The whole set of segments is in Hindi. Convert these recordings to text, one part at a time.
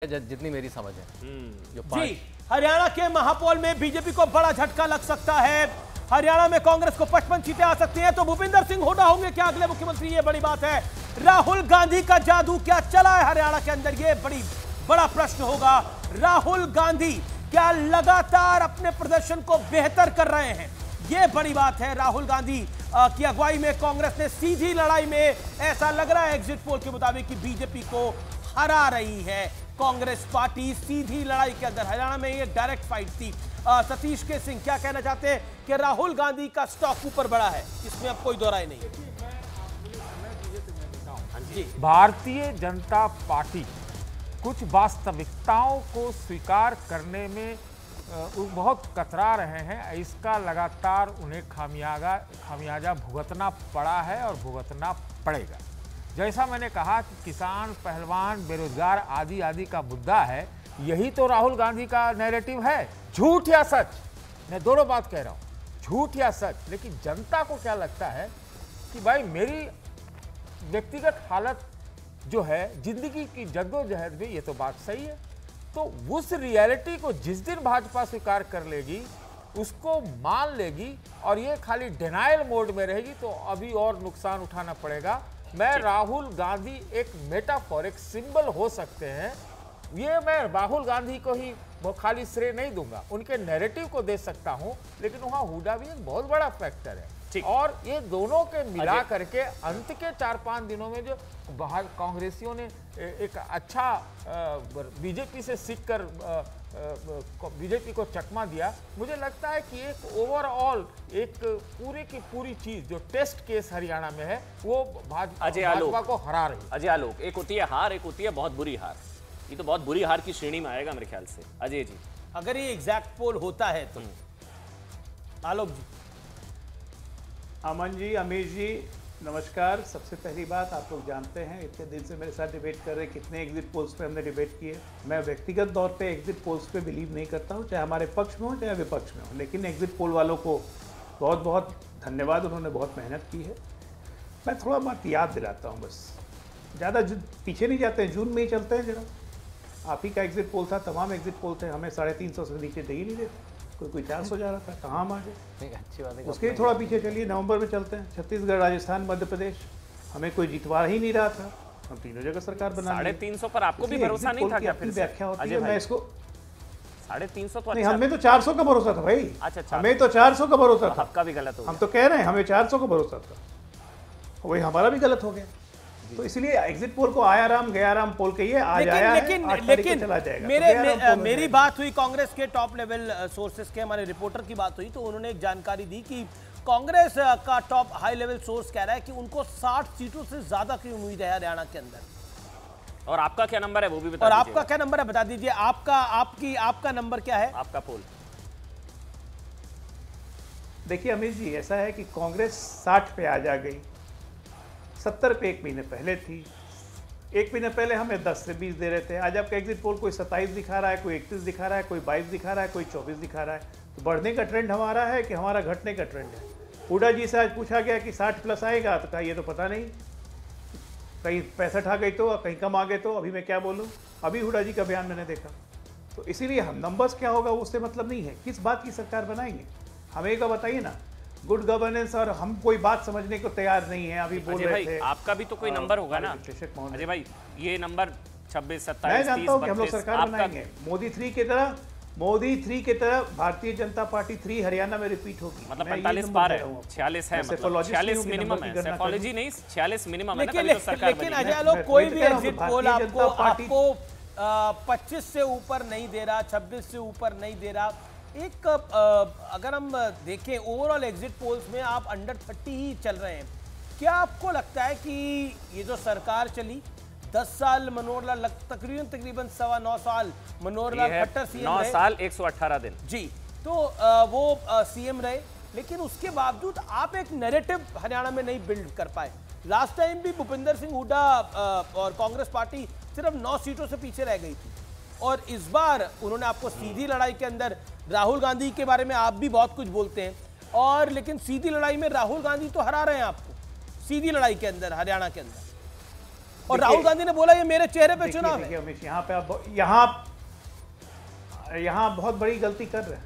जितनी मेरी समझ है जी, हरियाणा के महापौल में बीजेपी को बड़ा झटका लग सकता है। हरियाणा में कांग्रेस को 55 सीटें आ सकती हैं, तो भूपिंदर सिंह हुड्डा होंगे क्या अगले मुख्यमंत्री? ये बड़ी बात है। राहुल गांधी का जादू क्या चला है हरियाणा के अंदर, ये बड़ा प्रश्न होगा। राहुल गांधी क्या लगातार अपने प्रदर्शन को बेहतर कर रहे हैं? ये बड़ी बात है। राहुल गांधी की अगुवाई में कांग्रेस ने सीधी लड़ाई में, ऐसा लग रहा है एग्जिट पोल के मुताबिक, कि बीजेपी को हरा रही है कांग्रेस पार्टी सीधी लड़ाई के अंदर। हरियाणा में ये डायरेक्ट फाइट थी। सतीश के सिंह क्या कहना चाहते हैं कि राहुल गांधी का स्टॉक ऊपर बढ़ा है, इसमें अब कोई दो राय नहीं। भारतीय जनता पार्टी कुछ वास्तविकताओं को स्वीकार करने में बहुत कतरा रहे हैं। इसका लगातार उन्हें खामियाजा भुगतना पड़ा है और भुगतना पड़ेगा। जैसा मैंने कहा कि किसान, पहलवान, बेरोजगार आदि का मुद्दा है, यही तो राहुल गांधी का नैरेटिव है। झूठ या सच, मैं दोनों बात कह रहा हूं, झूठ या सच। लेकिन जनता को क्या लगता है कि भाई मेरी व्यक्तिगत हालत जो है, जिंदगी की जद्दोजहद में, ये तो बात सही है। तो उस रियलिटी को जिस दिन भाजपा स्वीकार कर लेगी, उसको मान लेगी और ये खाली डिनायल मोड में रहेगी, तो अभी और नुकसान उठाना पड़ेगा। मैं राहुल गांधी एक मेटाफोर, एक सिंबल हो सकते हैं, ये मैं राहुल गांधी को ही वो खाली श्रेय नहीं दूंगा, उनके नैरेटिव को दे सकता हूं, लेकिन वहां हुड्डा भी एक बहुत बड़ा फैक्टर है। और ये दोनों के मिला करके अंत के 4-5 दिनों में जो बाहर कांग्रेसियों ने एक अच्छा बीजेपी से सीख कर बीजेपी को चकमा दिया, मुझे लगता है कि एक ओवरऑल एक पूरी की पूरी चीज जो टेस्ट केस हरियाणा में है, वो भाजपा को हरा रही है। अजय आलोक, एक होती है हार, एक होती है बहुत बुरी हार। ये तो बहुत बुरी हार की श्रेणी में आएगा मेरे ख्याल से। अजय जी, अगर ये एग्जैक्ट पोल होता है तो आलोक जी। अमन जी, अमीर जी, नमस्कार। सबसे पहली बात, आप लोग जानते हैं इतने दिन से मेरे साथ डिबेट कर रहे हैं, कितने एग्जिट पोल्स पे हमने डिबेट किए। मैं व्यक्तिगत तौर पे एग्जिट पोल्स पे बिलीव नहीं करता हूं, चाहे हमारे पक्ष में हो चाहे विपक्ष में हो। लेकिन एग्जिट पोल वालों को बहुत बहुत धन्यवाद, उन्होंने बहुत मेहनत की है। मैं थोड़ा बात याद दिलाता हूँ, बस ज़्यादा पीछे नहीं जाते हैं, जून में ही चलते हैं जरा। आप ही का एग्जिट पोल था, तमाम एग्जिट पोल थे, हमें 350 से नीचे दे ही नहीं देते। कोई 400 जा रहा था, कहाँ हम आ गए? अच्छी बात है। उसके थोड़ा पीछे चलिए, नवंबर में चलते हैं। छत्तीसगढ़, राजस्थान, मध्य प्रदेश, हमें कोई जितवा ही नहीं रहा था, हम तीनों जगह सरकार बना 350 पर आपको भी भरोसा नहीं था क्या? फिर व्याख्या होती है, मैं इसको 350 तो नहीं, हमें तो 400 का भरोसा था भाई। अच्छा, हमें तो 400 का भरोसा था। आपका भी गलत हो गया। हम तो कह रहे हैं हमें 400 का भरोसा था, वही हमारा भी गलत हो गया। तो इसलिए एग्जिट पोल को आया राम गया राम पोल कहिए, आज आया लेकिन चला जाएगा। मेरी बात हुई कांग्रेस के टॉप लेवल सोर्सेस के, हमारे रिपोर्टर की बात हुई, तो उन्होंने एक जानकारी दी कि कांग्रेस का टॉप हाई लेवल सोर्स कह रहा है कि उनको 60 सीटों से ज्यादा की उम्मीद है हरियाणा के अंदर। और आपका क्या नंबर है वो भी बता और दीजिए। आपका क्या नंबर है बता दीजिए। आपका नंबर क्या है? आपका पोल देखिए अमित जी, ऐसा है कि कांग्रेस 60 पे आ जा गई, 70 पे 1 महीने पहले थी। 1 महीने पहले हमें 10 से 20 दे रहे थे। आज आपका एग्जिट पोल कोई 27 दिखा रहा है, कोई 31 दिखा रहा है, कोई 22 दिखा रहा है, कोई 24 दिखा रहा है। तो बढ़ने का ट्रेंड हमारा है कि हमारा घटने का ट्रेंड है? हुड्डा जी से आज पूछा गया कि 60 प्लस आएगा, तो कहा ये तो पता नहीं, कहीं 65 आ गई तो, कहीं कम आ गए तो। अभी मैं क्या बोलूँ, अभी हुड्डा जी का बयान मैंने देखा। तो इसीलिए हम नंबर्स क्या होगा उससे मतलब नहीं है, किस बात की सरकार बनाएंगे हमें एक बताइए ना। गुड गवर्नेंस, और हम कोई बात समझने को तैयार नहीं है। अभी बोल रहे थे आपका भी तो कोई नंबर होगा ना अजय भाई, ये नंबर 26, 27, मैं जानता हूं कि हम लोग सरकार बनाएंगे। मोदी 3 की तरह भारतीय जनता पार्टी 3 हरियाणा में रिपीट होगी। मतलब 45 पार है, 46 है, मतलब 46 मिनिमम है, साइकोलॉजी नहीं 46 मिनिमम है ना, तभी तो सरकार बनी। लेकिन अजय लोग कोई भी एग्जिट पोल आपको 25 से ऊपर नहीं दे रहा, 26 से ऊपर नहीं दे रहा। एक अगर हम देखें ओवरऑल एग्जिट पोल्स में आप अंडर 30 ही चल रहे हैं। क्या आपको लगता है कि ये जो सरकार चली 10 साल, मनोहर लाल तकरीबन 9.25 साल मनोहर लाल खट्टर सीएम 9 साल 118 दिन जी, तो वो सीएम रहे, लेकिन उसके बावजूद आप एक नैरेटिव हरियाणा में नहीं बिल्ड कर पाए। लास्ट टाइम भी भूपिंदर सिंह हुड्डा और कांग्रेस पार्टी सिर्फ 9 सीटों से पीछे रह गई थी, और इस बार उन्होंने आपको सीधी लड़ाई के अंदर, राहुल गांधी के बारे में आप भी बहुत कुछ बोलते हैं, और लेकिन सीधी लड़ाई में राहुल गांधी तो हरा रहे हैं आपको, सीधी लड़ाई के अंदर हरियाणा के अंदर। और राहुल गांधी ने बोला ये मेरे चेहरे पे चुनाव है। अमित, यहाँ पे आप यहाँ बहुत बड़ी गलती कर रहे हैं।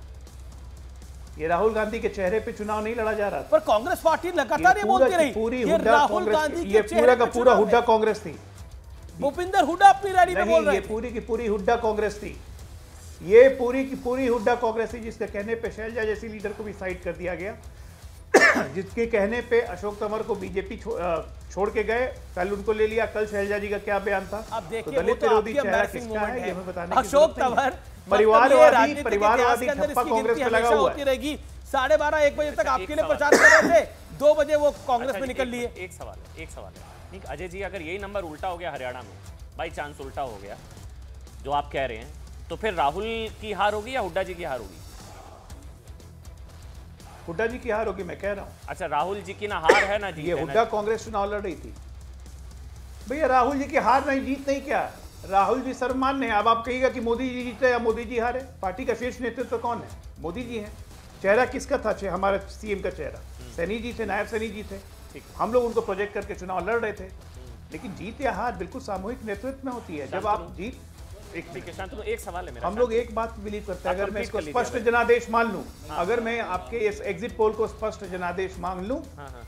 ये राहुल गांधी के चेहरे पे चुनाव नहीं लड़ा जा रहा था। पर कांग्रेस पार्टी लगातार ये बोलती रही पूरी ये राहुल गांधी ये पूरा का पूरा हुड्डा कांग्रेस थी। भूपिंदर हुड्डा अपनी रैली में बोल रहे थे। पूरी की पूरी हुड्डा कांग्रेस थी। ये पूरी की पूरी हुड्डा कांग्रेस थी, जिसके कहने पे शैलजा जैसी लीडर को भी साइड कर दिया गया, जिसके कहने पे अशोक तंवर को बीजेपी छोड़ के गए। कल उनको ले लिया। कल शैलजा जी का क्या बयान था? अब देखिए वो तो आपकी एम्बैरसिंग मोमेंट है। अशोक तंवर परिवारवादी ठप्पा कांग्रेस पे लगा हुआ है। रहेगी 12:30-1 बजे तक आपके लिए प्रचार कर रहे थे, 2 बजे वो कांग्रेस में निकल लिए। एक सवाल है अजय जी, अगर यही नंबर उल्टा हो गया हरियाणा में, बाई चांस उल्टा हो गया जो आप कह रहे हैं, तो फिर राहुल की हार होगी या हुड्डा जी की हार होगी? हुड्डा जी की हार होगी, मैं कह रहा हूं। अच्छा, राहुल जी की ना हार है ना जीत। ये हुड्डा कांग्रेस चुनाव लड़ रही थी भैया। राहुल जी की हार नहीं जीत नहीं, क्या राहुल जी सर्वमान्य है। अब आप कहिएगा कि मोदी जी जीते या मोदी जी हारे। पार्टी का शीर्ष नेतृत्व कौन है? मोदी जी है। चेहरा किसका था? हमारे सीएम का चेहरा सैनी जी थे, नायब सैनी जी थे। हम लोग उनको प्रोजेक्ट करके चुनाव लड़ रहे थे। लेकिन जीत या हार बिल्कुल सामूहिक नेतृत्व में होती है। जब आप जीत एक सवाल है मेरा, हम लोग एक बात बिलीव करते हैं, अगर मैं इसको स्पष्ट जनादेश मान लूं, अगर मैं आपके इस एग्जिट पोल को स्पष्ट जनादेश मान लूं,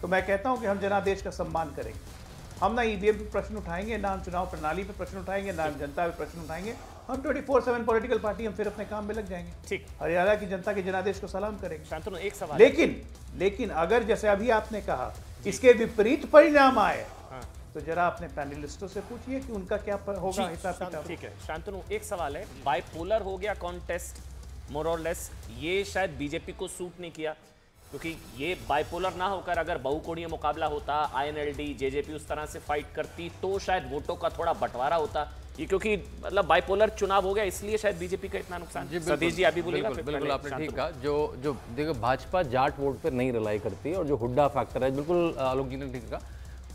तो मैं कहता हूं कि हम जनादेश का सम्मान करेंगे। हम ना ईवीएम पे प्रश्न उठाएंगे, ना हम चुनाव प्रणाली पे प्रश्न उठाएंगे, ना हम जनता पे प्रश्न उठाएंगे। हम 24/7 पॉलिटिकल पार्टी, हम फिर अपने काम में लग जाएंगे। ठीक, हरियाणा की जनता के जनादेश को सलाम करेंगे। शांतनु, एक सवाल। लेकिन अगर जैसे अभी आपने कहा इसके विपरीत परिणाम आए, तो जरा अपने पैनलिस्टों से पूछिए कि उनका क्या होगा हिसाब किताब। ठीक है शांतनु, एक सवाल है, बाइपोलर हो गया कॉन्टेस्ट मोर और लेस, ये शायद बीजेपी को सूट नहीं किया, क्योंकि ये बाइपोलर ना होकर अगर बहुकोणीय मुकाबला होता, आईएनएलडी जेजेपी उस तरह से फाइट करती, तो शायद वोटों का थोड़ा बंटवारा होता। ये क्योंकि मतलब बाइपोलर चुनाव हो गया, इसलिए शायद बीजेपी का इतना नुकसान। सतीश जी, अभी बोलिएगा। बिल्कुल आपने ठीक कहा। जो देखो, भाजपा जाट वोट पर नहीं रिलाई करती है, और जो हुड्डा फैक्टर है, बिल्कुल आलोक जी ने ठीक कहा।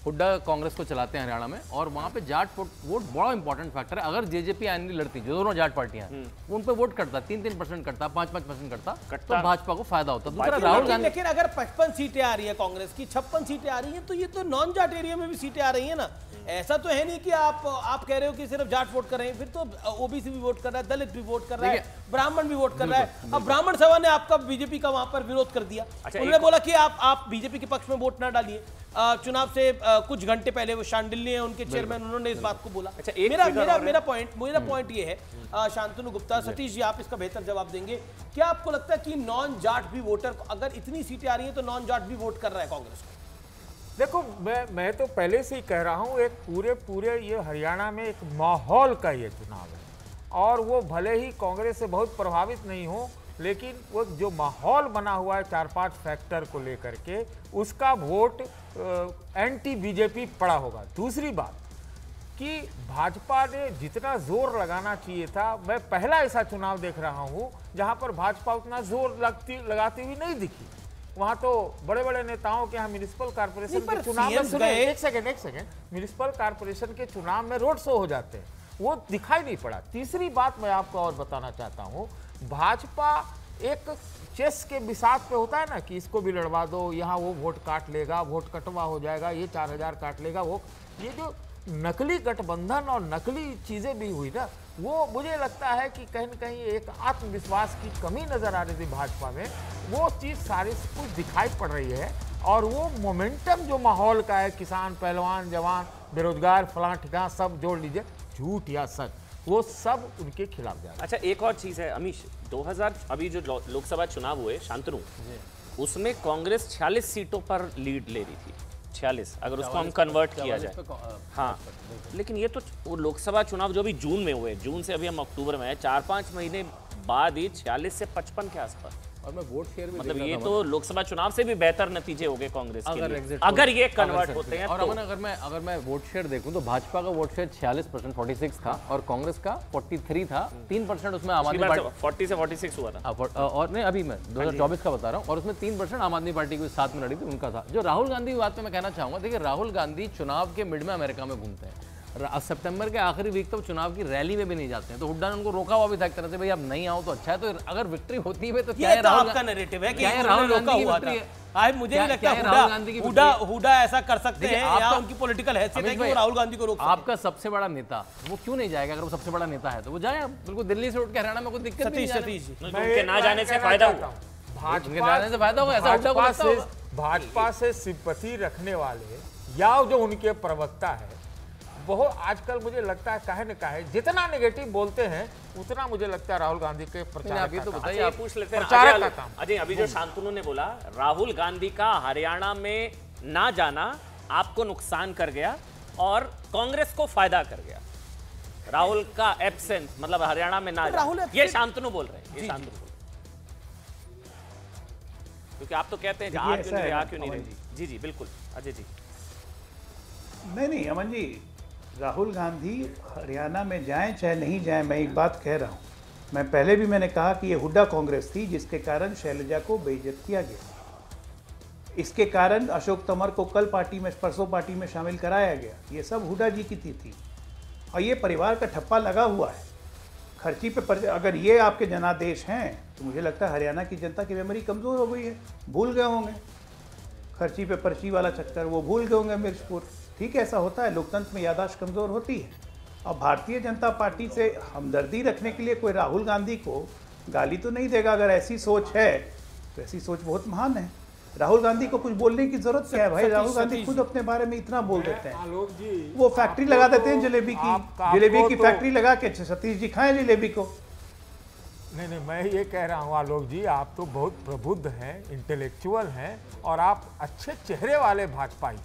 हुड्डा कांग्रेस को चलाते हैं हरियाणा में, और वहाँ पे जाट वोट बड़ा इंपॉर्टेंट फैक्टर है। अगर जेजेपी आईएनएलडी लड़ती, जो दोनों जाट पार्टियां हैं, उन पे वोट करता, 3-3% करता, 5-5% करता, तो भाजपा को फायदा होता। दूसरा राहुल गांधी, लेकिन अगर 55 सीटें आ रही है कांग्रेस की, 56 सीटें आ रही हैं, तो ये तो नॉन जाट एरिया में भी सीटें आ रही है ना। ऐसा तो है नहीं कि आप कह रहे हो कि सिर्फ जाट वोट कर रहे हैं, फिर तो ओबीसी भी वोट कर रहा है, दलित भी वोट कर रहा है, ब्राह्मण भी वोट कर रहा है। अब ब्राह्मण सभा ने आपका बीजेपी का वहां पर विरोध कर दिया। उन्होंने बोला कि आप बीजेपी के पक्ष में वोट ना डालिए। चुनाव से कुछ घंटे पहले वो शांडिल्य है उनके चेयरमैन, उन्होंने इस बात को बोला। अच्छा, मेरा पॉइंट ये है, शांतनु गुप्ता, सतीश जी आप इसका बेहतर जवाब देंगे। क्या आपको लगता है कि नॉन जाट भी वोटर, अगर इतनी सीटें आ रही हैं तो नॉन जाट भी वोट कर रहा है कांग्रेस को? देखो, मैं तो पहले से ही कह रहा हूं, एक पूरे ये हरियाणा में एक माहौल का ये चुनाव है, और वो भले ही कांग्रेस से बहुत प्रभावित नहीं हो, लेकिन वो जो माहौल बना हुआ है 4-5 फैक्टर को लेकर के, उसका वोट एंटी बीजेपी पड़ा होगा। दूसरी बात कि भाजपा ने जितना जोर लगाना चाहिए था, मैं पहला ऐसा चुनाव देख रहा हूं जहां पर भाजपा उतना जोर लगाती हुई नहीं दिखी। वहां तो बड़े बड़े नेताओं के यहाँ म्युनिसिपल कारपोरेशन के चुनाव में, एक सेकंड, म्युनिसिपल कारपोरेशन के चुनाव में रोड शो हो जाते हैं, वो दिखाई नहीं पड़ा। तीसरी बात मैं आपको और बताना चाहता हूं, भाजपा एक चेस के बिसात पे होता है ना, कि इसको भी लड़वा दो, यहाँ वो वोट काट लेगा, वोट कटवा हो जाएगा, ये 4000 काट लेगा, वो ये जो नकली गठबंधन और नकली चीजें भी हुई ना, वो मुझे लगता है कि कहीं न कहीं एक आत्मविश्वास की कमी नजर आ रही थी भाजपा में। वो चीज सारी कुछ दिखाई पड़ रही है, और वो मोमेंटम जो माहौल का है, किसान, पहलवान, जवान, बेरोजगार, फलां ठिकाना सब जोड़ लीजिए, झूठ या सच, वो सब उनके खिलाफ जाएगा। अच्छा, एक और चीज है अमीश, 2000 अभी जो लोकसभा चुनाव हुए शांतनु, उसमें कांग्रेस 46 सीटों पर लीड ले रही थी, 46 अगर उसको हम कन्वर्ट किया जाए। हाँ, लेकिन ये तो वो लोकसभा चुनाव जो भी जून में हुए, जून से अभी हम अक्टूबर में है, 4-5 महीने बाद ही 46 से 55 के आसपास, और मैं वोट शेयर भी मतलब ये तो लोकसभा चुनाव से भी बेहतर नतीजे हो गए कांग्रेस के लिए, अगर ये कन्वर्ट होते हैं। और अगर मैं वोट शेयर देखूं तो भाजपा का वोट शेयर 46%, 46 था, और कांग्रेस का 43 था, 3% उसमें आम आदमी पार्टी, 40 से 46 हुआ था। और नहीं, अभी मैं 2024 का बता रहा हूँ, और उसमें 3% आम आदमी पार्टी के साथ में लड़ी थी, उनका था। जो राहुल गांधी की बात में मैं कहना चाहूंगा, देखिए राहुल गांधी चुनाव के मिड में अमेरिका में घूमते हैं। सितंबर के आखिरी वीक तक चुनाव की रैली में भी नहीं जाते हैं, तो हुड्डा ने उनको रोका हुआ भी था एक तरह से, भाई आप नहीं आओ तो अच्छा है। तो अगर विक्ट्री होती है तो क्या ये है तो राहुल आपका नैरेटिव है कि क्या है उन्होंने राहुल रोका गांधी की हुआ विक्ट्री था। है? आज मुझे क्या- नहीं लगता क्या है राहुल गांधी की हुड्डा ऐसा कर सकते देखिए, हैं आप या तो- उनकी पॉलिटिकल हैसियत है अमित कि भाई, वो राहुल गांधी को रोक सकें। आपका सबसे बड़ा नेता वो क्यों नहीं जाएगा? अगर वो सबसे बड़ा नेता है तो वो जाए, बिल्कुल दिल्ली से उठ के हरियाणा में कोई दिक्कत नहीं है। सतीश जी तो उनके ना जाने से फायदा हुआ। उनके जाने से फायदा होगा, ऐसा हुड्डा को लगता होगा। भाजपा से सिंपैथी रखने वाले या जो उनके प्रवक्ता है बहुत आजकल मुझे लगता है काहे न काहे जितना नेगेटिव बोलते हैं उतना मुझे लगता है राहुल गांधी के प्रचार आप ये तो बताइए, अच्छा, आप ये पूछ लेते हैं प्रचारक का काम। अजय, अभी जो शांतनु ने बोला राहुल गांधी का हरियाणा में ना जाना आपको नुकसान कर गया और कांग्रेस को फायदा कर गया। राहुल का एब्सेंस मतलब हरियाणा में ना राहुल जाना, ये शांतनु बोल रहे हैं, ये शांतनु बोल रहे हैं। क्योंकि आप तो कहते हैं कि देखिए, आ क्यों नहीं रहे, ऐसा आ है क्यों नहीं अमन रहे। जी जी बिल्कुल अजय जी। नहीं अमन जी, राहुल गांधी हरियाणा में जाएं चाहे नहीं जाएं, मैं एक बात कह रहा हूं, मैं पहले भी मैंने कहा कि ये हुड्डा कांग्रेस थी जिसके कारण शैलजा को बेइज्जत किया गया। इसके कारण अशोक तंवर को कल पार्टी में परसों पार्टी में शामिल कराया गया। ये सब हुड्डा जी की थी और ये परिवार का ठप्पा लगा हुआ है। खर्ची पे अगर ये आपके जनादेश हैं तो मुझे लगता है हरियाणा की जनता की मेमोरी कमज़ोर हो गई है, भूल गए होंगे खर्ची पे पर्ची वाला चक्कर, वो भूल गए होंगे मिर्चपुर। ठीक है, ऐसा होता है, लोकतंत्र में याददाश्त कमज़ोर होती है। अब भारतीय जनता पार्टी से हमदर्दी रखने के लिए कोई राहुल गांधी को गाली तो नहीं देगा। अगर ऐसी सोच है तो ऐसी सोच बहुत महान है। राहुल गांधी को कुछ बोलने की जरूरत क्या है भाई? राहुल गांधी खुद अपने बारे में इतना बोल देते हैं। आलोक जी वो फैक्ट्री लगा देते हैं जलेबी की, जलेबी की फैक्ट्री लगा के सतीश जी खाएं जलेबी को। नहीं मैं ये कह रहा हूँ आलोक जी, आप तो बहुत प्रबुद्ध हैं, इंटेलेक्चुअल हैं और आप अच्छे चेहरे वाले भाजपाई।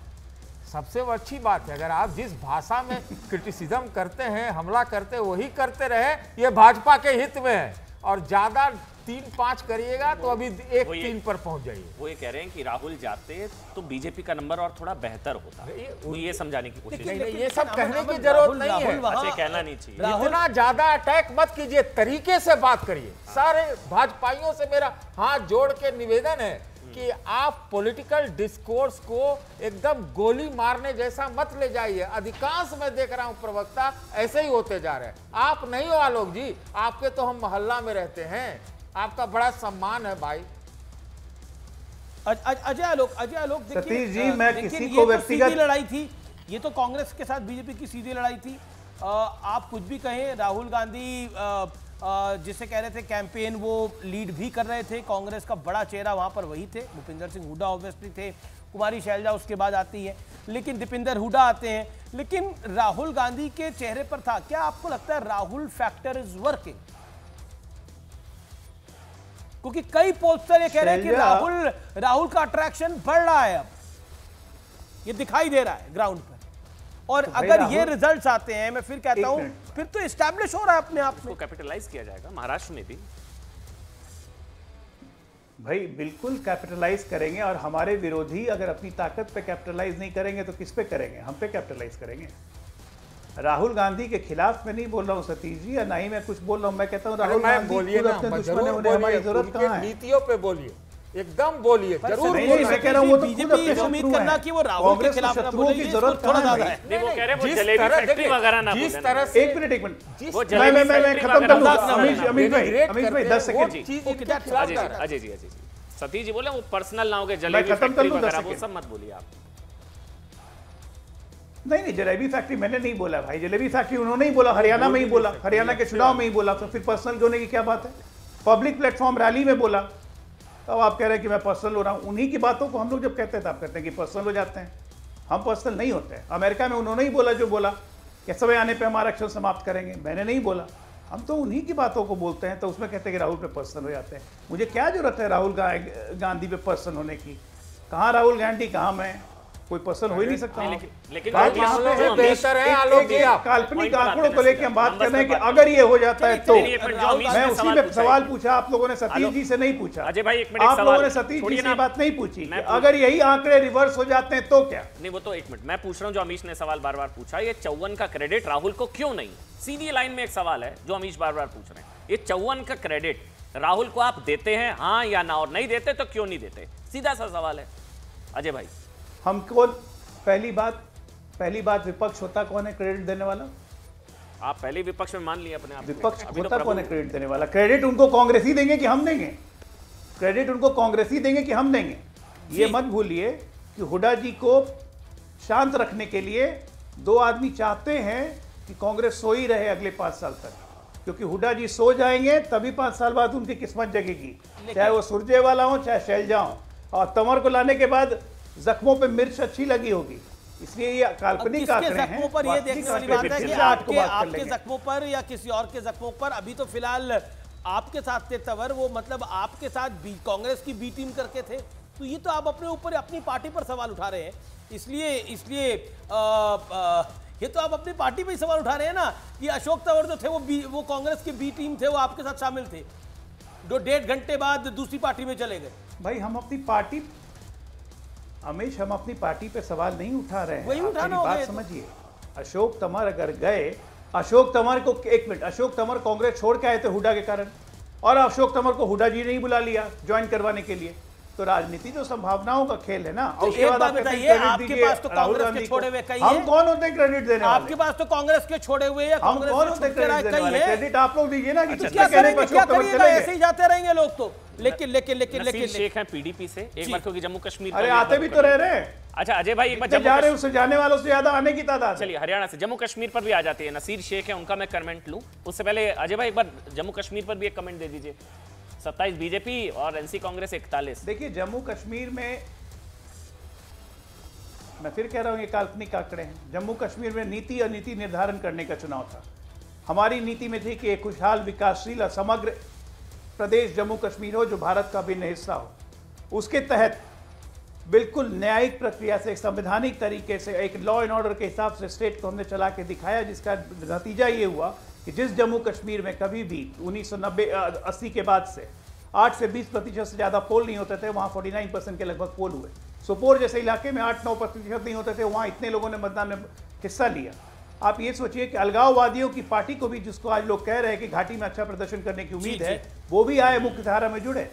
सबसे अच्छी बात है, अगर आप जिस भाषा में क्रिटिसिज्म करते हैं, हमला करते हैं, वही करते रहे, ये भाजपा के हित में है। और ज्यादा 3-5 करिएगा तो अभी 1-3 पर पहुंच जाइए। वो ये कह रहे हैं कि राहुल जाते तो बीजेपी का नंबर और थोड़ा बेहतर होता। वो ये समझाने की कोशिश नहीं, नहीं, ये सब कहने की जरूरत नहीं है। अच्छा कहना नहीं चाहिए। इतना ज्यादा अटैक मत कीजिए, तरीके से बात करिए। सारे भाजपाइयों से मेरा हाथ जोड़ के निवेदन है कि आप पॉलिटिकल डिस्कोर्स को एकदम गोली मारने जैसा मत ले जाइए। अधिकांश मैं देख रहा हूं प्रवक्ता ऐसे ही होते जा रहे हैं। आप नहीं हो आलोक जी, आपके तो हम मोहल्ला में रहते हैं, आपका बड़ा सम्मान है भाई। अजय आलोक सतीश जी, मैं किसी ये को तो व्यक्तिगत सीधी लड़ाई थी, ये तो कांग्रेस के साथ बीजेपी की सीधी लड़ाई थी। आप कुछ भी कहें, राहुल गांधी जिसे कह रहे थे कैंपेन, वो लीड भी कर रहे थे। कांग्रेस का बड़ा चेहरा वहां पर वही थे, भूपिंदर सिंह हुड्डा ऑब्वियसली थे, कुमारी शैलजा उसके बाद आती है, लेकिन दीपिंदर हुड्डा आते हैं। लेकिन राहुल गांधी के चेहरे पर था, क्या आपको लगता है राहुल फैक्टर इज वर्किंग? क्योंकि कई पोस्टर ये कह रहे हैं कि राहुल का अट्रैक्शन बढ़ रहा है, अब ये दिखाई दे रहा है ग्राउंड पर। और अगर ये रिजल्ट्स आते हैं, मैं फिर कहता हूं, फिर तो एस्टैब्लिश हो रहा है अपने आप में। इसको कैपिटलाइज किया जाएगा महाराष्ट्र में भी। भाई बिल्कुल कैपिटलाइज करेंगे, और हमारे विरोधी अगर अपनी ताकत पे कैपिटलाइज नहीं करेंगे तो किस पे करेंगे? हम पे कैपिटलाइज करेंगे। राहुल गांधी के खिलाफ मैं नहीं बोल रहा हूँ सतीश जी, या ना ही मैं कुछ बोल रहा हूँ। मैं कहता हूँ राहुल गांधी खुद अपने दुश्मन है, उन्हें हमारी जरूरत कहाँ है? नीतियों पे बोलिए, एकदम बोलिए, जरूर नहीं, मैं कह रहा हूँ वो तो खुद अपने बीजेपी शत्रु उम्मीद करना हैं। कि वो राहुल के कांग्रेस खिलाफ ना शत्रुओं बोले, की ये जरूरत थोड़ा कहाँ है ज्यादा भाई? है। नहीं, वो कह रहे हैं वो जिस जलेबी तरह फैक्ट्री देखिए, वगैरह ना जिस बोले। तरह से एक मिनट वो मैं जलेबी फैक्ट्री खत्म कर वगैरह दूंगा। ना अमित बोले। भाई 10 सेकंड। अजय जी सतीश जी बोले वो पर्सनल ना हो गए, जलेबी खत्म कर फैक्ट्री लूं 10 वगैरह, वो सेकंड। सब मत बोलिए आप। नहीं, जलेबी फैक्ट्री मैंने नहीं बोला भाई। जलेबी फैक्ट्री उन्होंने ही बोला, हरियाणा में ही बोला, हरियाणा के चुनाव में ही बोला, तो फिर पर्सनल होने की क्या बात है? पब्लिक प्लेटफॉर्म रैली में बोला, तब आप कह रहे हैं कि मैं पर्सनल हो रहा हूं। उन्हीं की बातों को हम लोग जब कहते हैं तो आप कहते हैं कि पर्सनल हो जाते हैं। हम पर्सनल नहीं होते हैं। अमेरिका में उन्होंने ही बोला जो बोला कि समय आने पे हम आरक्षण समाप्त करेंगे, मैंने नहीं बोला। हम तो उन्हीं की बातों को बोलते हैं, तो उसमें कहते हैं कि राहुल पे पर्सनल हो जाते हैं। मुझे क्या जरूरत है राहुल गांधी पे पर्सन होने की? कहाँ राहुल गांधी, कहाँ मैं? कोई पर्सन हो ही नहीं सकता। लेकिन बात जो यहाँ पे अमित- है, जो बेहतर है आलोक जी, आप काल्पनिक point आंकड़ों बात को करना लेकर हम बात हम कर रहे हैं बस कि अगर ये हो जाता है तो चलिए, एक मिनट, जो अमित मैं ने उसी सवाल में पूछा सवाल है। पूछा, आप लोगों ने सतीश जी से नहीं पूछा। अजय भाई, एक मिनट, एक आप सवाल लोगों ने सतीश जी छोड़िए से ना। बात नहीं पूछी मैं कि अगर यही आंकड़े रिवर्स हो जाते हैं तो क्या? नहीं, वो तो एक मिनट मैं पूछ रहा हूं, जो अमीश ने सवाल बार बार पूछा, ये 54 का क्रेडिट राहुल को क्यों नहीं? सीधी लाइन में एक सवाल है जो अमीश बार बार पूछ रहे हैं, ये 54 का क्रेडिट राहुल को आप देते हैं, हाँ या ना? और नहीं देते तो क्यों नहीं देते? सीधा सा सवाल है अजय भाई। हमको पहली बात, पहली बात, विपक्ष होता कौन है क्रेडिट देने वाला? आप पहले विपक्ष में मान लिए अपने आप को। विपक्ष अभी तो होता कौन है प्रभु- क्रेडिट देने वाला? क्रेडिट उनको कांग्रेस ही देंगे कि हम देंगे? क्रेडिट उनको कांग्रेस ही देंगे कि हम देंगे? ये मत भूलिए कि हुड्डा जी को शांत रखने के लिए दो आदमी चाहते हैं कि कांग्रेस सो ही रहे अगले 5 साल तक, क्योंकि हुड्डा जी सो जाएंगे तभी 5 साल बाद उनकी किस्मत जगेगी, चाहे वो सुरजेवाला हो चाहे शैलजा हो। और तंवर को लाने के बाद जख्मों पे मिर्च अच्छी लगी होगी, इसलिए ये काल्पनिक आंकड़े हैं। जख्मों पर ये देखने वाली बात है कि आपके जख्मों पर या किसी और के जख्मों पर, अभी तो फिलहाल आपके साथ थे तंवर, वो मतलब आपके साथ कांग्रेस की बी टीम करके थे, तो ये तो आप अपने ऊपर अपनी पार्टी पर सवाल उठा रहे हैं। इसलिए ये तो आप अपनी पार्टी पे ही सवाल उठा रहे हैं ना कि अशोक तंवर जो थे वो कांग्रेस की बी टीम थे, वो आपके साथ शामिल थे, जो 1.5 घंटे बाद दूसरी पार्टी में चले गए। भाई हम अपनी पार्टी, अमीश, हम अपनी पार्टी पे सवाल नहीं उठा रहे हैं। वही आप उठाना मेरी होगा बात ये तो। समझिए। अशोक तंवर अगर गए, अशोक तंवर को, एक मिनट, अशोक तंवर कांग्रेस छोड़ के आए थे हुड्डा के कारण, और अशोक तंवर को हुड्डा जी ने ही बुला लिया ज्वाइन करवाने के लिए, तो राजनीति तो संभावनाओं का खेल है ना। और उसके एक बाद बात आप कहते हैं बताइए, क्रेडिट आपके दीजिए पास तो राहुल कांग्रेस के गांधी छोड़े को। हुए कई हम हैं। कौन होते हैं क्रेडिट देने वाले? आपके पास तो कांग्रेस के छोड़े हुए या हम कांग्रेस कौन के होते हैं छुटके क्रेडिट देने कई वाले? हैं। क्रेडिट आप लोग दीजिए ना कि क्या किसके कहने करेंगे, पर क्या अशोक तंवर करिएगा? चले ऐसे गए। ही जाते रहेंगे लोग तो। लेकिन नसीर शेख हैं पीडीपी से, एक बार क्योंकि जम्मू कश्मीर अरे का आते भी तो रह रहे हैं। अच्छा अजय भाई, एक बार जितने जा रहे हैं उससे जाने वालों से ज्यादा आने की तादाद है। चलिए हरियाणा से जम्मू कश्मीर पर भी आ जाती है। नसीर शेख है, उनका मैं कमेंट लूं उससे पहले अजय भाई एक बार जम्मू कश्मीर पर भी एक कमेंट दे दीजिए। 27 बीजेपी और एनसी कांग्रेस 41। देखिए जम्मू कश्मीर में, मैं फिर कह रहा हूं ये काल्पनिक आंकड़े हैं। जम्मू कश्मीर में नीति और नीति निर्धारण करने का चुनाव था। हमारी नीति में थी कि एक खुशहाल, विकासशील और समग्र प्रदेश जम्मू कश्मीर हो जो भारत का अभिन्न हिस्सा हो। उसके तहत बिल्कुल न्यायिक प्रक्रिया से, एक संवैधानिक तरीके से, एक लॉ एंड ऑर्डर के हिसाब से स्टेट को हमने चला के दिखाया, जिसका नतीजा ये हुआ कि जिस जम्मू कश्मीर में कभी भी 1980 के बाद से 8 से 20% से ज़्यादा पोल नहीं होते थे, वहाँ 49% के लगभग पोल हुए। सोपोर जैसे इलाके में 8-9% नहीं होते थे, वहाँ इतने लोगों ने मतदान में हिस्सा लिया। आप ये सोचिए कि अलगाववादियों की पार्टी को भी, जिसको आज लोग कह रहे हैं कि घाटी में अच्छा प्रदर्शन करने की उम्मीद है, वो भी आए, मुख्य धारा में जुड़े।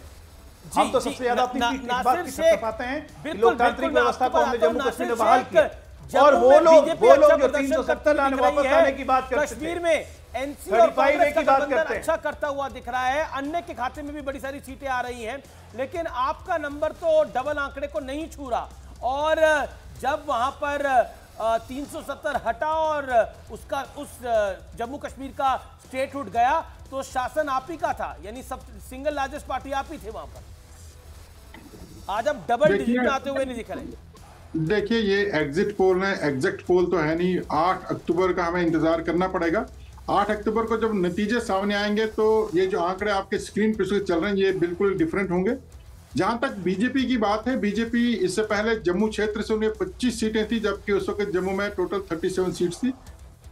हम तो सबसे ज्यादा अपनी पीठ इस बात की पाते हैं कि लोकतांत्रिक व्यवस्था को हमने जम्मू कश्मीर में बहाल किया, और वो लोग जो 370 लाने वापस आने की बात करते कश्मीर में एनसी और कांग्रेस का गठबंधन अच्छा करता हुआ दिख रहा है। अन्य के खाते में भी बड़ी सारी सीटें आ रही हैं, लेकिन आपका नंबर तो डबल आंकड़े को नहीं छू रहा। और जब वहां पर 370 हटा और उस जम्मू कश्मीर का स्टेटहुड गया, तो शासन आप ही का था, यानी सब सिंगल लार्जेस्ट पार्टी आप ही थे वहां पर। आज अब डबल डिजिट में आते हुए नहीं दिख रहे। देखिए ये एग्जिट पोल है, एग्जैक्ट पोल तो है नहीं। 8 अक्टूबर का हमें इंतजार करना पड़ेगा। 8 अक्टूबर को जब नतीजे सामने आएंगे तो ये जो आंकड़े आपके स्क्रीन पे चल रहे हैं ये बिल्कुल डिफरेंट होंगे। जहां तक बीजेपी की बात है, बीजेपी इससे पहले जम्मू क्षेत्र से उन्हें 25 सीटें थी, जबकि उस वक्त जम्मू में टोटल 37 सीट्स थी।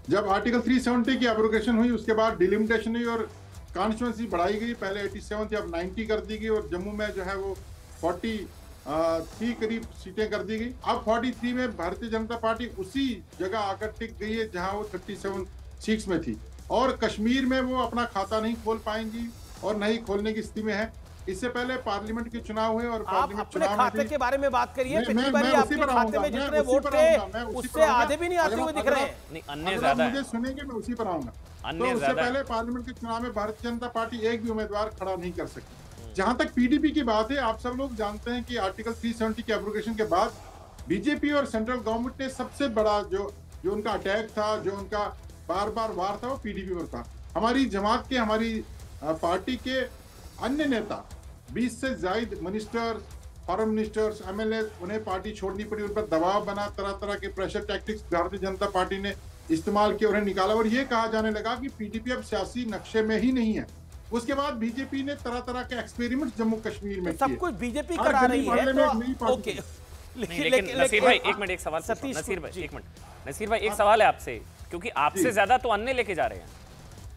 जब आर्टिकल 370 की एब्रोगेशन हुई, उसके बाद डिलिमिटेशन हुई और कॉन्स्टिट्यूंसी बढ़ाई गई। पहले 87 थी, अब 90 कर दी गई, और जम्मू में जो है वो 43 करीब सीटें कर दी गई। अब 43 में भारतीय जनता पार्टी उसी जगह आकर टिक गई है जहां वो 37 सीट्स में थी, और कश्मीर में वो अपना खाता नहीं खोल पाएंगी और नहीं खोलने की स्थिति में है। इससे पहले पार्लियामेंट के चुनाव हुए और आप अपने खाते के बारे में बात करिए। पिछली बार आपके खाते में जितने वोट थे उससे आधे भी नहीं आते हुए दिख रहे हैं। नहीं, अन्य ज्यादा है। मुझे सुनेंगे, मैं उसी पर आऊंगा। तो अन्य उससे ज्यादा पहले पार्लियामेंट के चुनाव में भारतीय जनता पार्टी एक भी उम्मीदवार खड़ा नहीं कर सकी। जहां तक पीडीपी की बात है, आप सब लोग जानते हैं कि आर्टिकल 370 के एब्रोगेशन के बाद बीजेपी और सेंट्रल गवर्नमेंट ने सबसे बड़ा जो उनका अटैक था, जो उनका बार बार वार था, वो पीडीपी पर था। हमारी जमात के, हमारी पार्टी के अन्य नेता, 20 से ज्यादा मिनिस्टर्स, फॉरेन मिनिस्टर्स, एमएलए, उन्हें पार्टी छोड़नी पड़ी। उन पर दबाव बना, तरह तरह के pressure tactics Bharatiya Janata party ने इस्तेमाल किए, उन्हें निकाला, और ये कहा जाने लगा कि पीडीपी अब सियासी नक्शे में ही नहीं है। उसके बाद बीजेपी ने तरह तरह के एक्सपेरिमेंट जम्मू कश्मीर में सब कुछ बीजेपी करा रही है, तो ओके। लेकिन नसीर भाई एक मिनट, एक सवाल नसीर भाई एक मिनट, नसीर भाई एक सवाल है आपसे, क्योंकि आपसे ज्यादा तो अन्य लेके जा रहे हैं।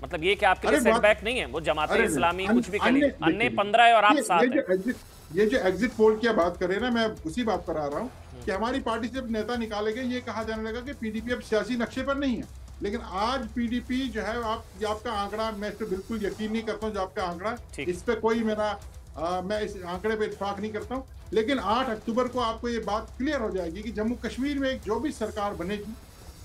मतलब ये कि आपके लिए सेटबैक नहीं है, वो जमात इस्लामी कुछ भी करें, अन्य 15 है और आप 7 हैं। ये जो एग्जिट पोल की बात कर रहे हैं ना, मैं उसी बात पर आ रहा हूँ कि हमारी पार्टी से नेता निकाले गए, ये कहा जाने लगा कि पीडीपी अब सियासी नक्शे पर नहीं है। लेकिन आज पीडीपी जो है, आपका आंकड़ा, मैं इस पर बिल्कुल यकीन नहीं करता हूँ जो आपका आंकड़ा, इस पे कोई मेरा मैं इस आंकड़े पे इत्तेफाक नहीं करता हूँ, लेकिन 8 अक्टूबर को आपको ये बात क्लियर हो जाएगी कि जम्मू कश्मीर में जो भी सरकार बनेगी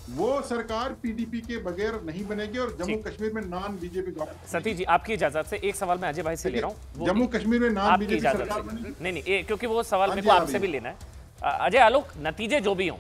वो सरकार पीडीपी के बगैर नहीं बनेगी और जम्मू कश्मीर में non BJP government. Satish ji आपकी इजाजत से एक सवाल मैं अजय भाई से ले रहा हूँ, जम्मू कश्मीर में नॉन आपकी बीजेपी इजाजत सरकार से बनेगी। नहीं, क्योंकि वो सवाल मेरे को हाँ आपसे जी। भी लेना है। अजय आलोक, नतीजे जो भी हों,